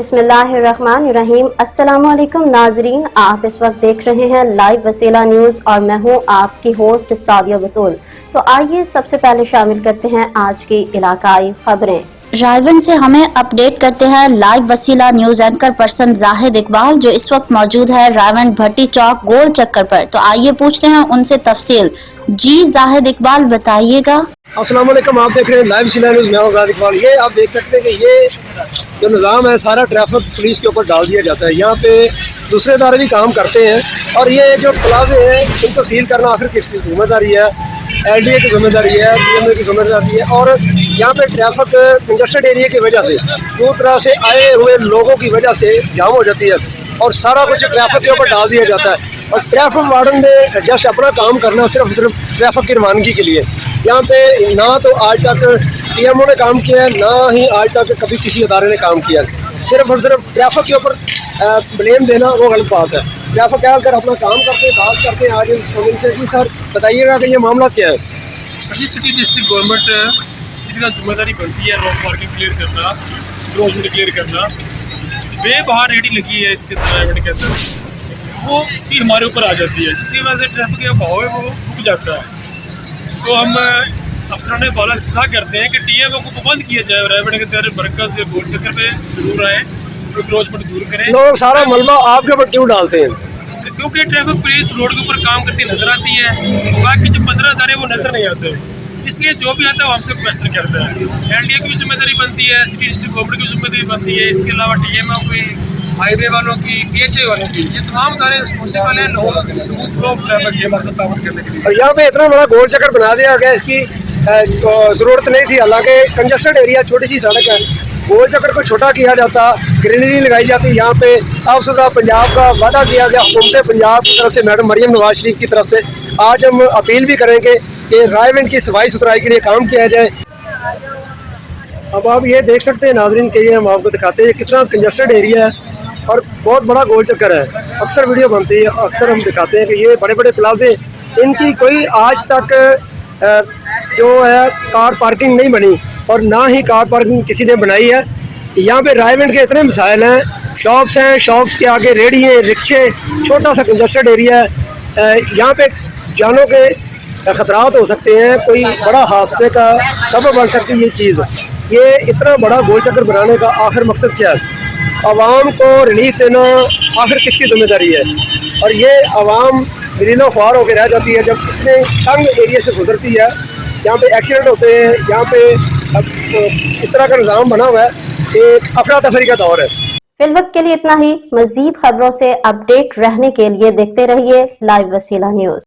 बिस्मिल्लाहिर्रहमानिर्रहीम। अस्सलामुअलैकुम नाजरीन, आप इस वक्त देख रहे हैं लाइव वसीला न्यूज और मैं हूं आपकी होस्ट सादिया बतूल। तो आइए सबसे पहले शामिल करते हैं आज की इलाकाई खबरें। रायवन से हमें अपडेट करते हैं लाइव वसीला news anchor person Zahid Iqbal, जो इस वक्त मौजूद है रायवन भट्टी चौक गोल चक्कर पर। तो आइए पूछते हैं उनसे तफसील। जी जाहिद इकबाल, बताइएगा। अस्सलाम वालेकुम, आप देख रहे हैं लाइव वसीला न्यूज, मैं हूं जाहिद इकबाल। ये आप देख सकते हैं कि ये जो निज़ाम है सारा ट्रैफिक पुलिस के ऊपर डाल दिया जाता है। यहाँ पे दूसरे इदारे भी काम करते हैं और ये जो प्लाजे हैं इनको सील करना आखिर किसकी जिम्मेदारी है? LDA की जिम्मेदारी है, PMA की जिम्मेदारी है। और यहाँ पे ट्रैफिक कंजस्टेड एरिया की वजह से पूरी तरह से आए हुए लोगों की वजह से जाम हो जाती है और सारा कुछ ट्रैफिक के ऊपर डाल दिया जाता है। और ट्रैफिक वार्डन ने जस्ट अपना काम करना सिर्फ ट्रैफिक की रवानगी के लिए। यहाँ पे ना तो आज तक PMO ने काम किया है, ना ही आज तक कभी किसी अदारे ने काम किया है। सिर्फ और सिर्फ ट्रैफिक के ऊपर ब्लेम देना वो गलत बात है। ट्रैफिक क्या कर अपना काम करते हैं, बात करते हैं। आज इनसे जी सर बताइएगा कि ये मामला क्या है? सभी सिटी डिस्ट्रिक्ट गवर्नमेंट जितना जिम्मेदारी बनती है रोड पार्किंग क्लियर करना, क्रॉसिंग क्लियर करना, वे बाहर रेडी लगी है इसके अंदर के अंदर, वो भी हमारे ऊपर आ जाती है, जिसकी वजह से ट्रैफिक का बहाव है वो रुक जाता है। तो हम अफसरों ने बाला सलाह करते हैं कि TMO को बंद किया जाए, रायगढ़ के अंदर बरकत से गोल चक्कर पे जरूर आए, क्रोचमेंट दूर करें। लोग सारा मलबा आपके ऊपर क्यों डालते हैं? क्योंकि ट्रैफिक पुलिस रोड के ऊपर काम करती नजर आती है, बाकी जो 15 इदारे वो नजर नहीं आते, इसलिए जो भी आता है वो हमसे क्वेश्चन करता है। LDA की भी जिम्मेदारी बनती है, सिटी डिस्ट्रिक्ट गवर्नमेंट की जिम्मेदारी बनती है, इसके अलावा TMO की, हाईवे वालों की, PHA वालों की, ये तमाम इदारे रिस्पॉन्सिबल हैं लोगों स्मूथ फ्लो ऑफ ट्रैफिक ये मकसद ताबड़ करने के लिए। और यहाँ पे इतना बड़ा गोल चक्कर बना दिया गया, इसकी जरूरत नहीं थी। हालांकि कंजस्टेड एरिया, छोटी सी सड़क है, गोल चक्कर को छोटा किया जाता, ग्रीनरी लगाई जाती। यहाँ पे साफ सुथरा पंजाब का वादा किया गया हुकूमत पंजाब की तरफ से, मैडम मरियम नवाज शरीफ की तरफ से। आज हम अपील भी करेंगे कि रायवन की सफाई सुथराई के लिए काम किया जाए। अब आप ये देख सकते हैं नाजरीन के, ये हम आपको दिखाते हैं कितना कंजस्टेड एरिया है और बहुत बड़ा गोल चक्कर है। अक्सर वीडियो बनती है, अक्सर हम दिखाते हैं कि ये बड़े बड़े प्लाजे, इनकी कोई आज तक जो है कार पार्किंग नहीं बनी और ना ही कार पार्किंग किसी ने बनाई है। यहाँ पे रायवन के इतने मसाइल हैं, शॉप्स हैं, शॉप्स के आगे रेडी हैं, रिक्शे, छोटा सा कंजस्टेड एरिया है। यहाँ पे जानों के खतरात हो सकते हैं, कोई बड़ा हादसे का सबब बन सकती है ये चीज़। ये इतना बड़ा गोल चक्कर बनाने का आखिर मकसद क्या है? आवाम को रिलीफ देना आखिर किसकी जिम्मेदारी है? और ये आवाम दिलो ख्वार होकर रह जाती है जब इतने तंग एरिया से गुजरती है। यहाँ पे एक्सीडेंट होते हैं, यहाँ पे इस तरह का निज़ाम बना हुआ है, एक अफरा तफरी का दौर है। फिल वक्त के लिए इतना ही। मजीद खबरों से अपडेट रहने के लिए देखते रहिए लाइव वसीला न्यूज।